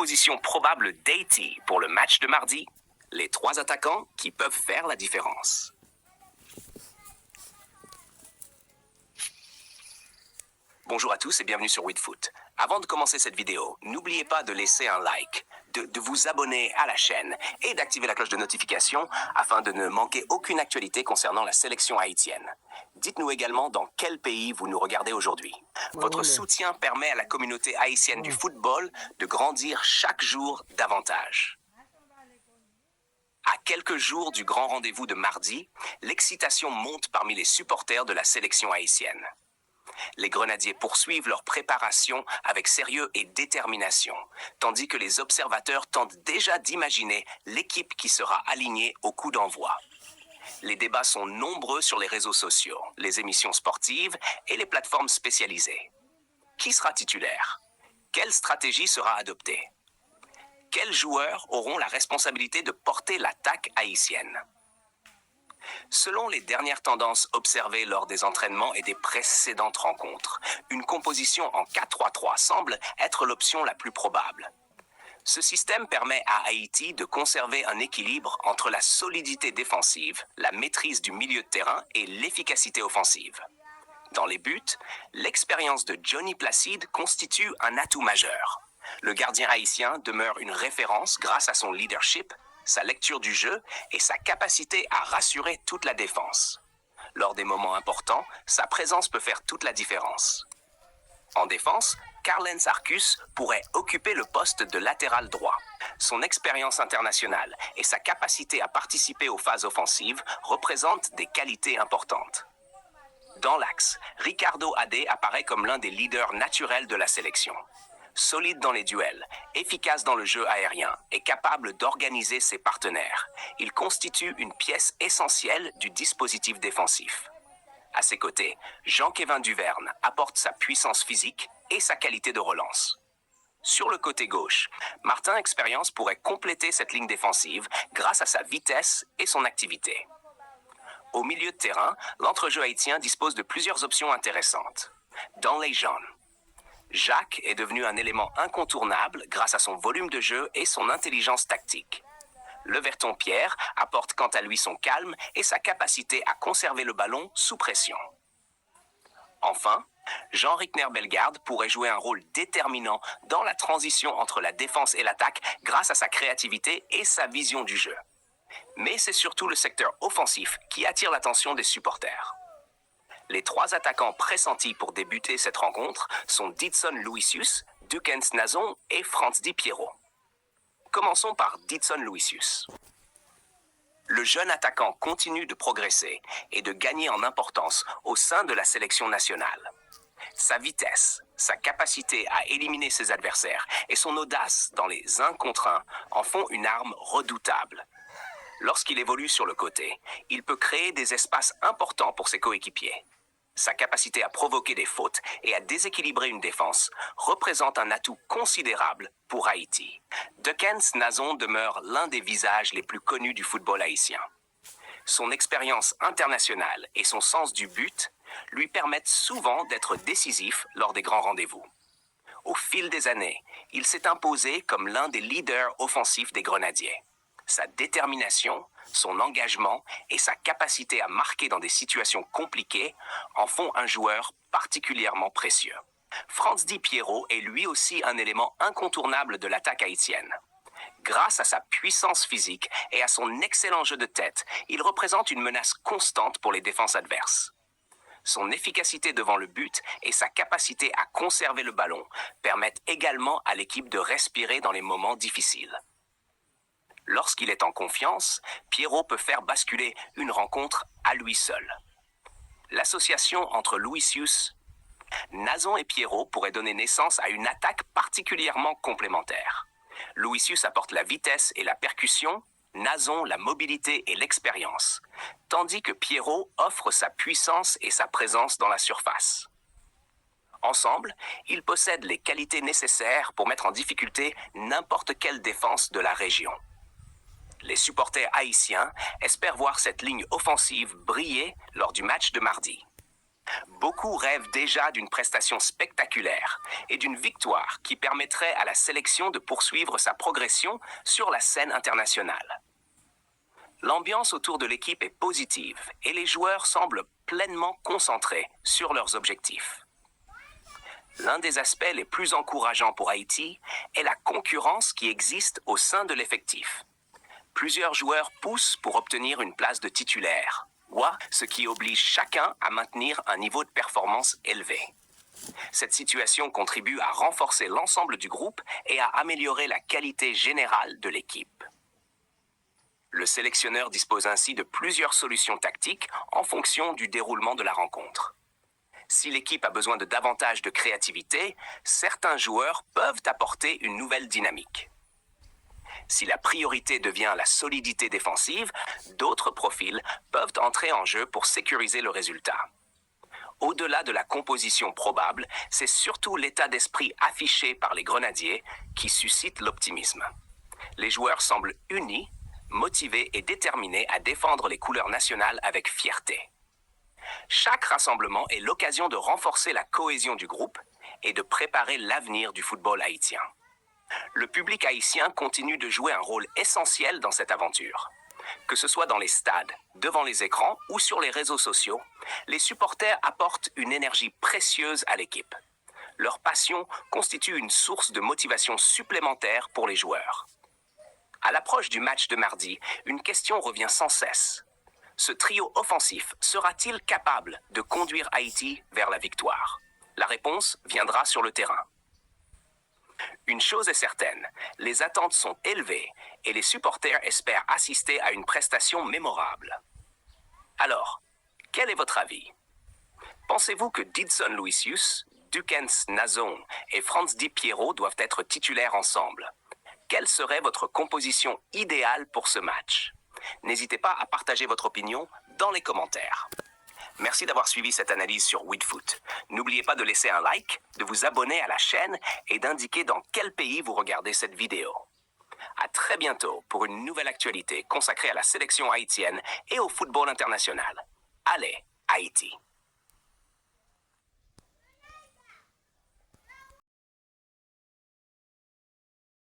composition probable d'Haïti pour le match de mardi, les 3 attaquants qui peuvent faire la différence. Bonjour à tous et bienvenue sur WeedFoot. Avant de commencer cette vidéo, n'oubliez pas de laisser un like, de vous abonner à la chaîne et d'activer la cloche de notification afin de ne manquer aucune actualité concernant la sélection haïtienne. Dites-nous également dans quel pays vous nous regardez aujourd'hui. Votre soutien permet à la communauté haïtienne du football de grandir chaque jour davantage. À quelques jours du grand rendez-vous de mardi, l'excitation monte parmi les supporters de la sélection haïtienne. Les Grenadiers poursuivent leur préparation avec sérieux et détermination, tandis que les observateurs tentent déjà d'imaginer l'équipe qui sera alignée au coup d'envoi. Les débats sont nombreux sur les réseaux sociaux, les émissions sportives et les plateformes spécialisées. Qui sera titulaire? Quelle stratégie sera adoptée? Quels joueurs auront la responsabilité de porter l'attaque haïtienne? Selon les dernières tendances observées lors des entraînements et des précédentes rencontres, une composition en 4-3-3 semble être l'option la plus probable. Ce système permet à Haïti de conserver un équilibre entre la solidité défensive, la maîtrise du milieu de terrain et l'efficacité offensive. Dans les buts, l'expérience de Johnny Placide constitue un atout majeur. Le gardien haïtien demeure une référence grâce à son leadership, sa lecture du jeu et sa capacité à rassurer toute la défense. Lors des moments importants, sa présence peut faire toute la différence. En défense, Carlens Arcus pourrait occuper le poste de latéral droit. Son expérience internationale et sa capacité à participer aux phases offensives représentent des qualités importantes. Dans l'axe, Ricardo Adé apparaît comme l'un des leaders naturels de la sélection. Solide dans les duels, efficace dans le jeu aérien et capable d'organiser ses partenaires, il constitue une pièce essentielle du dispositif défensif. À ses côtés, Jean-Kévin Duverne apporte sa puissance physique et sa qualité de relance. Sur le côté gauche, Martin Expérience pourrait compléter cette ligne défensive grâce à sa vitesse et son activité. Au milieu de terrain, l'entrejeu haïtien dispose de plusieurs options intéressantes. Dans les jaunes, Jacques est devenu un élément incontournable grâce à son volume de jeu et son intelligence tactique. Leverton Pierre apporte quant à lui son calme et sa capacité à conserver le ballon sous pression. Enfin, Jean Rickner Bellegarde pourrait jouer un rôle déterminant dans la transition entre la défense et l'attaque grâce à sa créativité et sa vision du jeu. Mais c'est surtout le secteur offensif qui attire l'attention des supporters. Les 3 attaquants pressentis pour débuter cette rencontre sont Ditson Luisius, Dukens Nazon et Franz Di Piero. Commençons par Ditson Luisius. Le jeune attaquant continue de progresser et de gagner en importance au sein de la sélection nationale. Sa vitesse, sa capacité à éliminer ses adversaires et son audace dans les 1 contre 1 en font une arme redoutable. Lorsqu'il évolue sur le côté, il peut créer des espaces importants pour ses coéquipiers. Sa capacité à provoquer des fautes et à déséquilibrer une défense représente un atout considérable pour Haïti. Dukens Nazon demeure l'un des visages les plus connus du football haïtien. Son expérience internationale et son sens du but lui permettent souvent d'être décisif lors des grands rendez-vous. Au fil des années, il s'est imposé comme l'un des leaders offensifs des Grenadiers. Sa détermination, son engagement et sa capacité à marquer dans des situations compliquées en font un joueur particulièrement précieux. Franz Di Piero est lui aussi un élément incontournable de l'attaque haïtienne. Grâce à sa puissance physique et à son excellent jeu de tête, il représente une menace constante pour les défenses adverses. Son efficacité devant le but et sa capacité à conserver le ballon permettent également à l'équipe de respirer dans les moments difficiles. Lorsqu'il est en confiance, Pierrot peut faire basculer une rencontre à lui seul. L'association entre Luisius, Nazon et Pierrot pourrait donner naissance à une attaque particulièrement complémentaire. Luisius apporte la vitesse et la percussion, Nazon la mobilité et l'expérience, tandis que Pierrot offre sa puissance et sa présence dans la surface. Ensemble, ils possèdent les qualités nécessaires pour mettre en difficulté n'importe quelle défense de la région. Les supporters haïtiens espèrent voir cette ligne offensive briller lors du match de mardi. Beaucoup rêvent déjà d'une prestation spectaculaire et d'une victoire qui permettrait à la sélection de poursuivre sa progression sur la scène internationale. L'ambiance autour de l'équipe est positive et les joueurs semblent pleinement concentrés sur leurs objectifs. L'un des aspects les plus encourageants pour Haïti est la concurrence qui existe au sein de l'effectif. Plusieurs joueurs poussent pour obtenir une place de titulaire, ce qui oblige chacun à maintenir un niveau de performance élevé. Cette situation contribue à renforcer l'ensemble du groupe et à améliorer la qualité générale de l'équipe. Le sélectionneur dispose ainsi de plusieurs solutions tactiques en fonction du déroulement de la rencontre. Si l'équipe a besoin de davantage de créativité, certains joueurs peuvent apporter une nouvelle dynamique. Si la priorité devient la solidité défensive, d'autres profils peuvent entrer en jeu pour sécuriser le résultat. Au-delà de la composition probable, c'est surtout l'état d'esprit affiché par les grenadiers qui suscite l'optimisme. Les joueurs semblent unis, motivés et déterminés à défendre les couleurs nationales avec fierté. Chaque rassemblement est l'occasion de renforcer la cohésion du groupe et de préparer l'avenir du football haïtien. Le public haïtien continue de jouer un rôle essentiel dans cette aventure. Que ce soit dans les stades, devant les écrans ou sur les réseaux sociaux, les supporters apportent une énergie précieuse à l'équipe. Leur passion constitue une source de motivation supplémentaire pour les joueurs. À l'approche du match de mardi, une question revient sans cesse. Ce trio offensif sera-t-il capable de conduire Haïti vers la victoire? La réponse viendra sur le terrain. Une chose est certaine, les attentes sont élevées et les supporters espèrent assister à une prestation mémorable. Alors, quel est votre avis? Pensez-vous que Didson Luisius, Dukens Nazon et Franz Di Piero doivent être titulaires ensemble? Quelle serait votre composition idéale pour ce match? N'hésitez pas à partager votre opinion dans les commentaires. Merci d'avoir suivi cette analyse sur WeedFoot. N'oubliez pas de laisser un like, de vous abonner à la chaîne et d'indiquer dans quel pays vous regardez cette vidéo. À très bientôt pour une nouvelle actualité consacrée à la sélection haïtienne et au football international. Allez, Haïti!